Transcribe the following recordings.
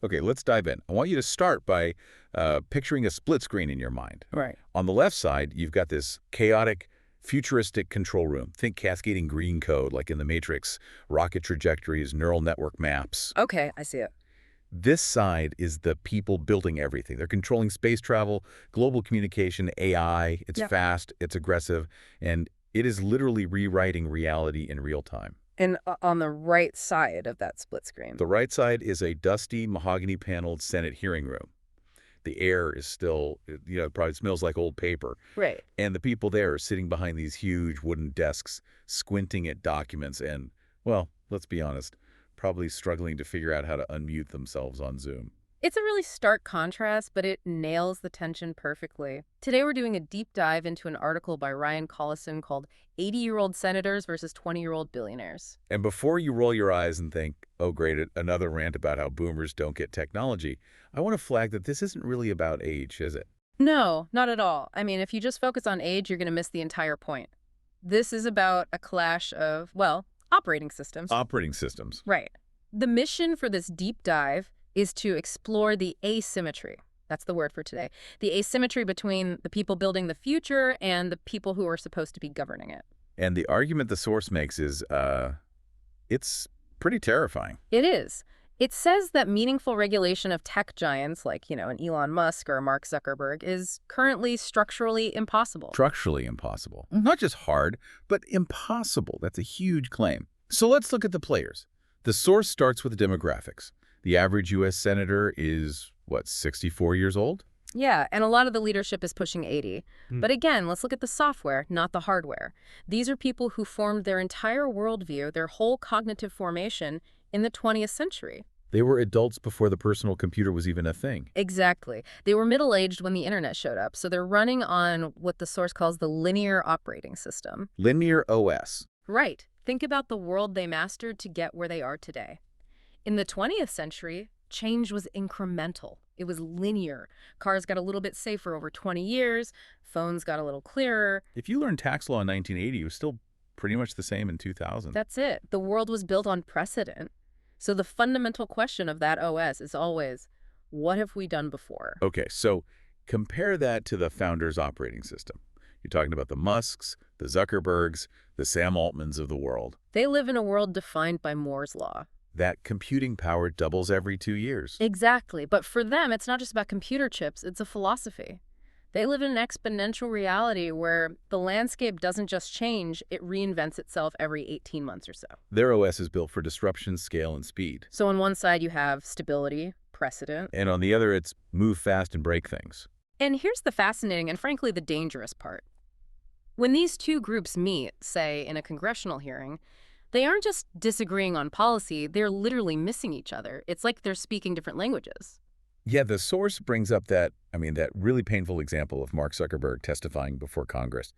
Okay, let's dive in. I want you to start by picturing a split screen in your mind. Right. On the left side, you've got this chaotic, futuristic control room. Think cascading green code like in The Matrix, rocket trajectories, neural network maps. Okay, I see it. This side is the people building everything. They're controlling space travel, global communication, AI. It's Yep. fast, it's aggressive, and it is literally rewriting reality in real time. And on the right side of that split screen. The right side is a dusty, mahogany-paneled Senate hearing room. The air is still, probably smells like old paper. Right. And the people there are sitting behind these huge wooden desks, squinting at documents and, well, let's be honest, probably struggling to figure out how to unmute themselves on Zoom. It's a really stark contrast, but it nails the tension perfectly. Today we're doing a deep dive into an article by Ryan Collison called 80-Year-Old Senators versus 20-Year-Old Billionaires. And before you roll your eyes and think, oh, great, another rant about how boomers don't get technology, I want to flag that this isn't really about age, is it? No, not at all. I mean, if you just focus on age, you're going to miss the entire point. This is about a clash of, well, operating systems. Operating systems. Right. The mission for this deep dive is to explore the asymmetry. That's the word for today. The asymmetry between the people building the future and the people who are supposed to be governing it. And the argument the source makes is, it's pretty terrifying. It is. It says that meaningful regulation of tech giants like, an Elon Musk or a Mark Zuckerberg is currently structurally impossible. Structurally impossible. Not just hard, but impossible. That's a huge claim. So let's look at the players. The source starts with demographics. The average U.S. senator is, 64 years old? Yeah, and a lot of the leadership is pushing 80. But again, let's look at the software, not the hardware. These are people who formed their entire worldview, their whole cognitive formation in the 20th century. They were adults before the personal computer was even a thing. Exactly. They were middle-aged when the internet showed up, so they're running on what the source calls the linear operating system. Linear OS. Right. Think about the world they mastered to get where they are today. In the 20th century, change was incremental. It was linear. Cars got a little bit safer over 20 years. Phones got a little clearer. If you learned tax law in 1980, it was still pretty much the same in 2000. That's it. The world was built on precedent. So the fundamental question of that OS is always, what have we done before? Okay, so compare that to the founder's operating system. You're talking about the Musks, the Zuckerbergs, the Sam Altmans of the world. They live in a world defined by Moore's law. That computing power doubles every 2 years. Exactly. But for them, it's not just about computer chips. It's a philosophy. They live in an exponential reality where the landscape doesn't just change, it reinvents itself every 18 months or so. Their OS is built for disruption, scale, and speed. So on one side, you have stability, precedent. And on the other, it's move fast and break things. And here's the fascinating and frankly the dangerous part. When these two groups meet, say, in a congressional hearing, they aren't just disagreeing on policy, they're literally missing each other. It's like they're speaking different languages. Yeah, the source brings up that really painful example of Mark Zuckerberg testifying before Congress.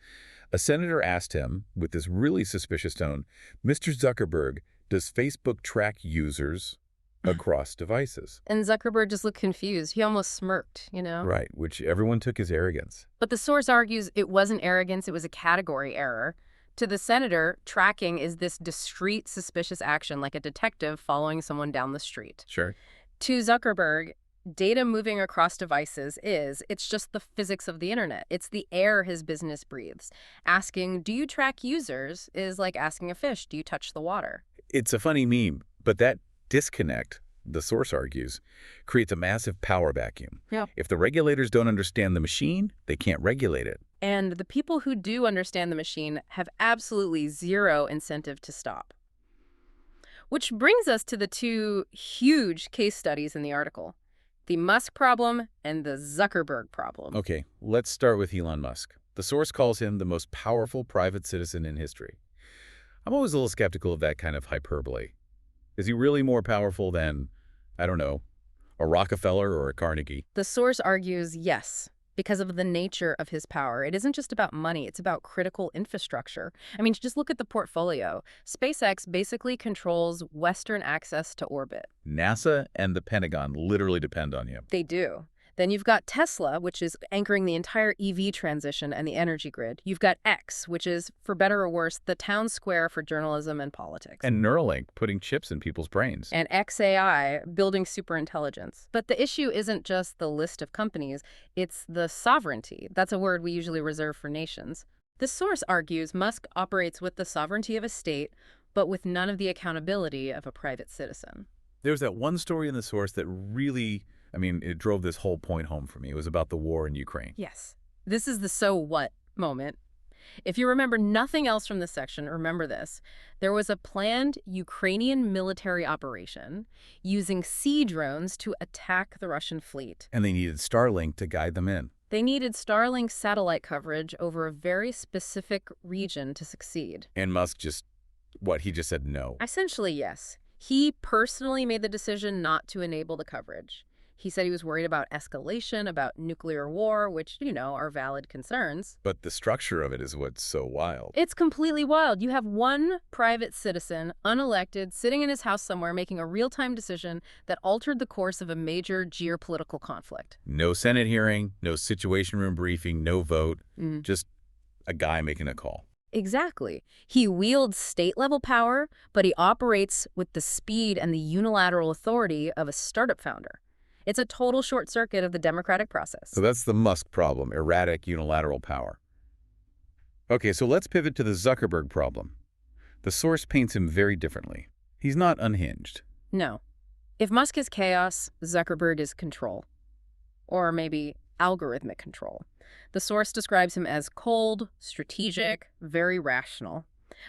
A senator asked him, with this really suspicious tone, Mr. Zuckerberg, does Facebook track users across devices? And Zuckerberg just looked confused. He almost smirked, Right, which everyone took as arrogance. But the source argues it wasn't arrogance, it was a category error. To the senator, tracking is this discrete, suspicious action like a detective following someone down the street. Sure. To Zuckerberg, data moving across devices it's just the physics of the internet. It's the air his business breathes. Asking, do you track users, is like asking a fish, do you touch the water? It's a funny meme, but that disconnect, the source argues, creates a massive power vacuum. Yeah. If the regulators don't understand the machine, they can't regulate it. And the people who do understand the machine have absolutely zero incentive to stop. Which brings us to the two huge case studies in the article. The Musk problem and the Zuckerberg problem. Okay, let's start with Elon Musk. The source calls him the most powerful private citizen in history. I'm always a little skeptical of that kind of hyperbole. Is he really more powerful than, I don't know, a Rockefeller or a Carnegie? The source argues yes, because of the nature of his power. It isn't just about money, it's about critical infrastructure. I mean, just look at the portfolio. SpaceX basically controls Western access to orbit. NASA and the Pentagon literally depend on you. They do. Then you've got Tesla, which is anchoring the entire EV transition and the energy grid. You've got X, which is, for better or worse, the town square for journalism and politics. And Neuralink, putting chips in people's brains. And XAI, building superintelligence. But the issue isn't just the list of companies, it's the sovereignty. That's a word we usually reserve for nations. The source argues Musk operates with the sovereignty of a state, but with none of the accountability of a private citizen. There's that one story in the source that really, it drove this whole point home for me. It was about the war in Ukraine. Yes. This is the so what moment. If you remember nothing else from this section, remember this. There was a planned Ukrainian military operation using sea drones to attack the Russian fleet. And they needed Starlink to guide them in. They needed Starlink satellite coverage over a very specific region to succeed. And Musk he just said no. Essentially, yes. He personally made the decision not to enable the coverage. He said he was worried about escalation, about nuclear war, which, are valid concerns. But the structure of it is what's so wild. It's completely wild. You have one private citizen, unelected, sitting in his house somewhere making a real-time decision that altered the course of a major geopolitical conflict. No Senate hearing, no Situation Room briefing, no vote, just a guy making a call. Exactly. He wields state-level power, but he operates with the speed and the unilateral authority of a startup founder. It's a total short circuit of the democratic process. So that's the Musk problem, erratic unilateral power. Okay, so let's pivot to the Zuckerberg problem. The source paints him very differently. He's not unhinged. No. If Musk is chaos, Zuckerberg is control. Or maybe algorithmic control. The source describes him as cold, strategic, very rational.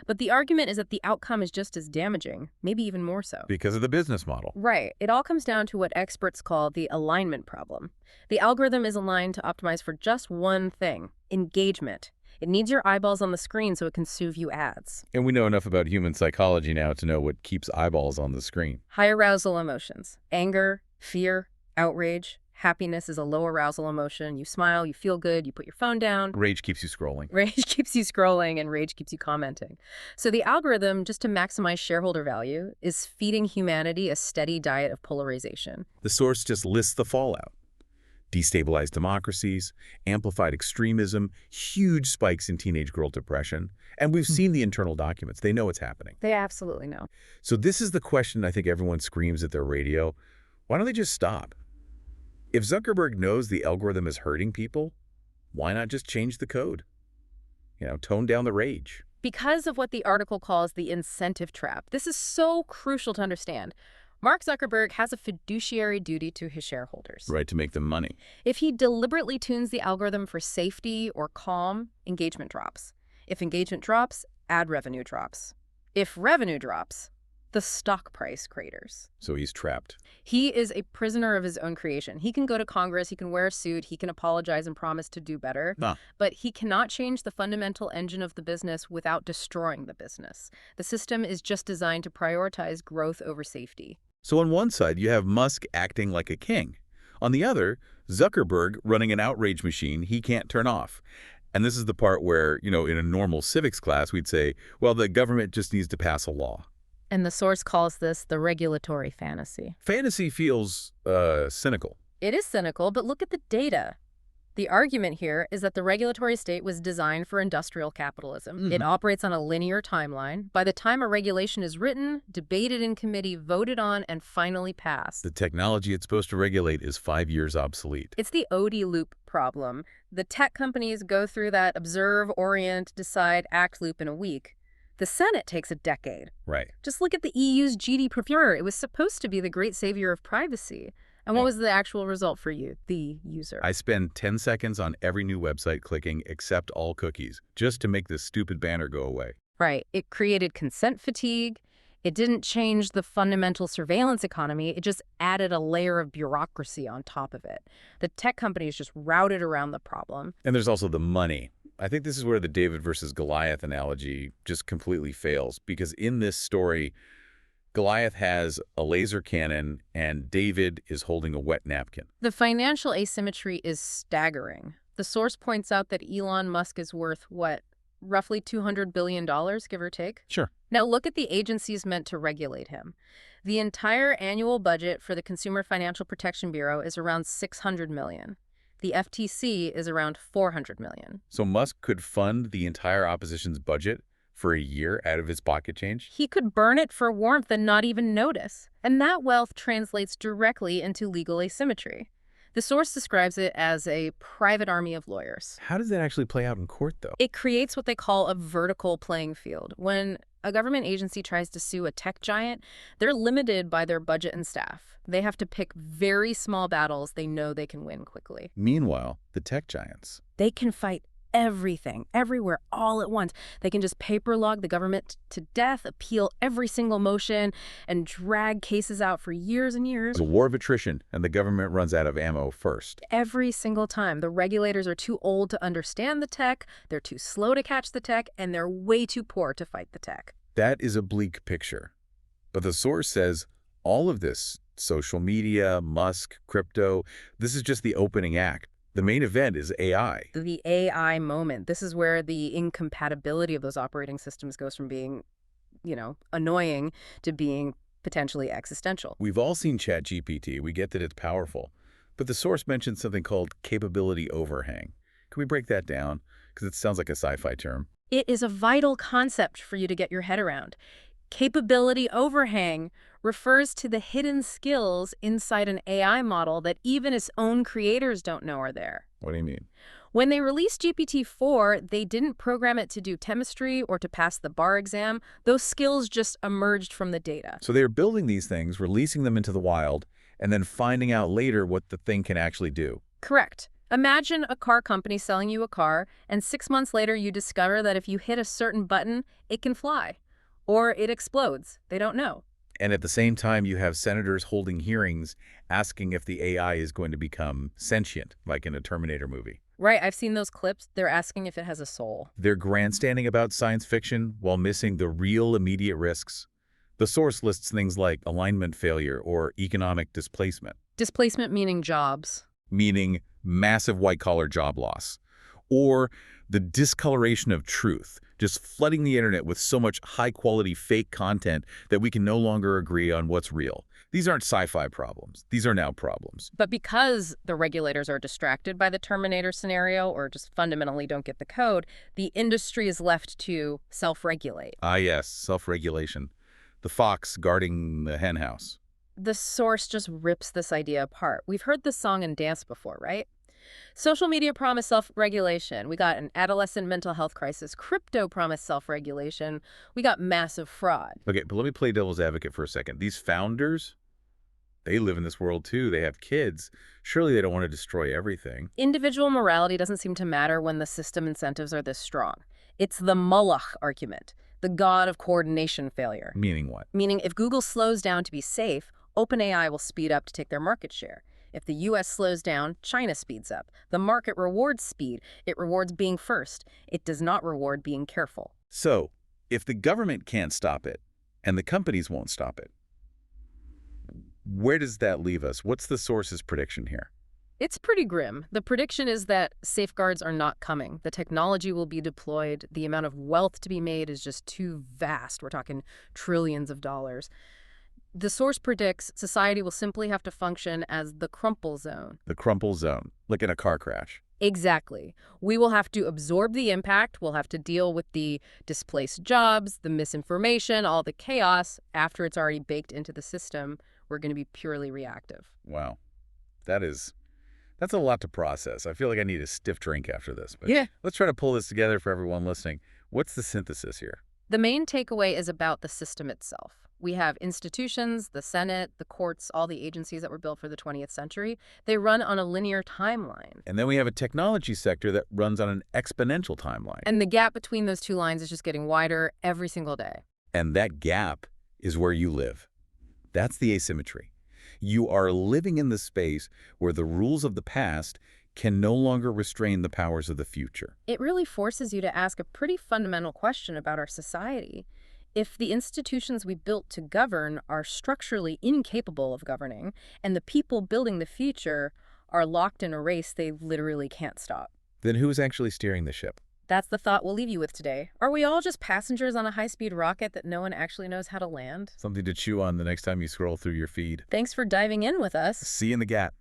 But the argument is that the outcome is just as damaging, maybe even more so. Because of the business model. Right. It all comes down to what experts call the alignment problem. The algorithm is aligned to optimize for just one thing, engagement. It needs your eyeballs on the screen so it can serve you ads. And we know enough about human psychology now to know what keeps eyeballs on the screen. High arousal emotions. Anger, fear, outrage. Happiness is a low arousal emotion. You smile, you feel good, you put your phone down. Rage keeps you scrolling. Rage keeps you scrolling, and rage keeps you commenting. So the algorithm, just to maximize shareholder value, is feeding humanity a steady diet of polarization. The source just lists the fallout. Destabilized democracies, amplified extremism, huge spikes in teenage girl depression. And we've seen the internal documents. They know what's happening. They absolutely know. So this is the question I think everyone screams at their radio. Why don't they just stop? If Zuckerberg knows the algorithm is hurting people, why not just change the code? Tone down the rage. Because of what the article calls the incentive trap. This is so crucial to understand. Mark Zuckerberg has a fiduciary duty to his shareholders. Right, to make them money. If he deliberately tunes the algorithm for safety or calm, engagement drops. If engagement drops, ad revenue drops. If revenue drops, the stock price craters. So he's trapped. He is a prisoner of his own creation. He can go to Congress, he can wear a suit, he can apologize and promise to do better, but he cannot change the fundamental engine of the business without destroying the business. The system is just designed to prioritize growth over safety. So on one side, you have Musk acting like a king. On the other, Zuckerberg running an outrage machine he can't turn off. And this is the part where, in a normal civics class, we'd say, well, the government just needs to pass a law. And the source calls this the regulatory fantasy. Fantasy feels cynical. It is cynical, but look at the data. The argument here is that the regulatory state was designed for industrial capitalism. It operates on a linear timeline. By the time a regulation is written, debated in committee, voted on, and finally passed, The technology it's supposed to regulate is 5 years obsolete. it's the OD loop problem. The tech companies go through that observe, orient, decide, act loop in a week. The Senate takes a decade. Right. Just look at the EU's GDPR. It was supposed to be the great savior of privacy. And what was the actual result for you, the user? I spend 10 seconds on every new website clicking accept all cookies just to make this stupid banner go away. Right. It created consent fatigue. It didn't change the fundamental surveillance economy. It just added a layer of bureaucracy on top of it. The tech companies just routed around the problem. And there's also the money. I think this is where the David versus Goliath analogy just completely fails, because in this story, Goliath has a laser cannon and David is holding a wet napkin. The financial asymmetry is staggering. The source points out that Elon Musk is worth, what, roughly $200 billion, give or take. Sure. Now look at the agencies meant to regulate him. The entire annual budget for the Consumer Financial Protection Bureau is around $600 million. The FTC is around $400 million. So Musk could fund the entire opposition's budget for a year out of his pocket change? He could burn it for warmth and not even notice. And that wealth translates directly into legal asymmetry. The source describes it as a private army of lawyers. How does that actually play out in court, though? It creates what they call a vertical playing field. When a government agency tries to sue a tech giant, they're limited by their budget and staff. They have to pick very small battles they know they can win quickly. Meanwhile, the tech giants. They can fight everything, everywhere, all at once. They can just paper log the government to death, appeal every single motion, and drag cases out for years and years. It's a war of attrition, and the government runs out of ammo first. Every single time. The regulators are too old to understand the tech, they're too slow to catch the tech, and they're way too poor to fight the tech. That is a bleak picture. But the source says all of this, social media, Musk, crypto, this is just the opening act. The main event is AI. The AI moment. This is where the incompatibility of those operating systems goes from being, annoying to being potentially existential. We've all seen ChatGPT. We get that it's powerful. But the source mentions something called capability overhang. Can we break that down? Because it sounds like a sci-fi term. It is a vital concept for you to get your head around. Capability overhang refers to the hidden skills inside an AI model that even its own creators don't know are there. What do you mean? When they released GPT-4, they didn't program it to do chemistry or to pass the bar exam. Those skills just emerged from the data. So they're building these things, releasing them into the wild, and then finding out later what the thing can actually do. Correct. Imagine a car company selling you a car, and 6 months later you discover that if you hit a certain button, it can fly. Or it explodes. They don't know. And at the same time, you have senators holding hearings asking if the AI is going to become sentient, like in a Terminator movie. Right, I've seen those clips. They're asking if it has a soul. They're grandstanding about science fiction while missing the real immediate risks. The source lists things like alignment failure or economic displacement. Displacement meaning jobs. Meaning massive white-collar job loss. Or the discoloration of truth, just flooding the internet with so much high-quality fake content that we can no longer agree on what's real. These aren't sci-fi problems. These are now problems. But because the regulators are distracted by the Terminator scenario or just fundamentally don't get the code, the industry is left to self-regulate. Ah, yes, self-regulation. The fox guarding the henhouse. The source just rips this idea apart. We've heard this song and dance before, right? Social media promised self-regulation. We got an adolescent mental health crisis. Crypto promised self-regulation. We got massive fraud. Okay, but let me play devil's advocate for a second. These founders, they live in this world too. They have kids. Surely they don't want to destroy everything. Individual morality doesn't seem to matter when the system incentives are this strong. It's the Moloch argument, the god of coordination failure. Meaning what? Meaning if Google slows down to be safe, OpenAI will speed up to take their market share. If the U.S. slows down, China speeds up. The market rewards speed. It rewards being first. It does not reward being careful. So, if the government can't stop it, and the companies won't stop it, where does that leave us? What's the source's prediction here? It's pretty grim. The prediction is that safeguards are not coming. The technology will be deployed. The amount of wealth to be made is just too vast. We're talking trillions of dollars. The source predicts society will simply have to function as the crumple zone. The crumple zone, like in a car crash. Exactly. We will have to absorb the impact. We'll have to deal with the displaced jobs, the misinformation, all the chaos. After it's already baked into the system, we're going to be purely reactive. Wow. That's a lot to process. I feel like I need a stiff drink after this. But yeah. Let's try to pull this together for everyone listening. What's the synthesis here? The main takeaway is about the system itself. We have institutions, the Senate, the courts, all the agencies that were built for the 20th century. They run on a linear timeline. And then we have a technology sector that runs on an exponential timeline. And the gap between those two lines is just getting wider every single day. And that gap is where you live. That's the asymmetry. You are living in the space where the rules of the past can no longer restrain the powers of the future. It really forces you to ask a pretty fundamental question about our society. If the institutions we built to govern are structurally incapable of governing, and the people building the future are locked in a race they literally can't stop. Then who's actually steering the ship? That's the thought we'll leave you with today. Are we all just passengers on a high-speed rocket that no one actually knows how to land? Something to chew on the next time you scroll through your feed. Thanks for diving in with us. See you in the gap.